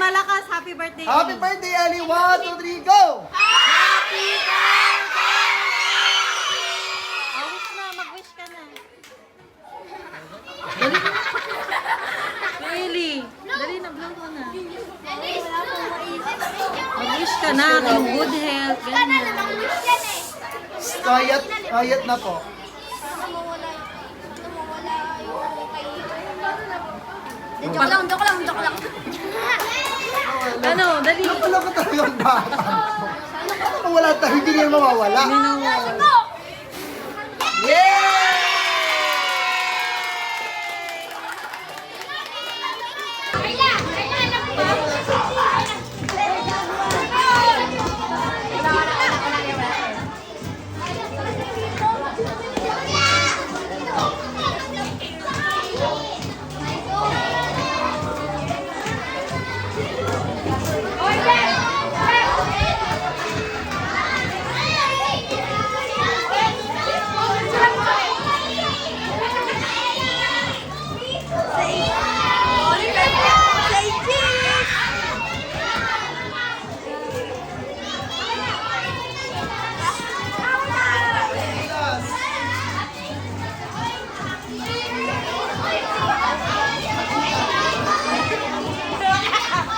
malakas. Happy birthday, Happy Ellie. birthday, Ellie! 1, 2, 3, go! Happy birthday! Wish na. Mag-wish ka na. Dali na. Ellie. Dali na. Blow mo na. Mag-wish ka na. Yung good health. Ganyan. Quiet na po. Joke lang. Ano? Dali. Wala ka talaga yung bata. Ano wala tayo, hindi niya mawawala.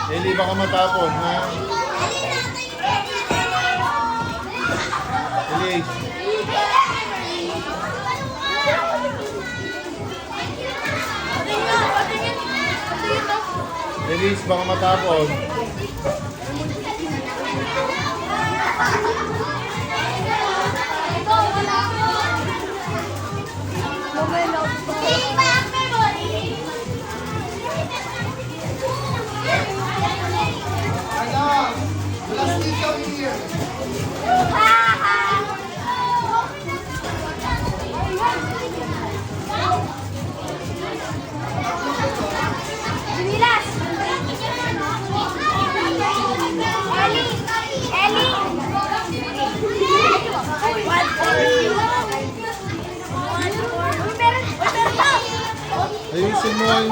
Eli, baka matapon, ha? Eli. Elis, baka matapon. Last week of the year. Ayusin mo ang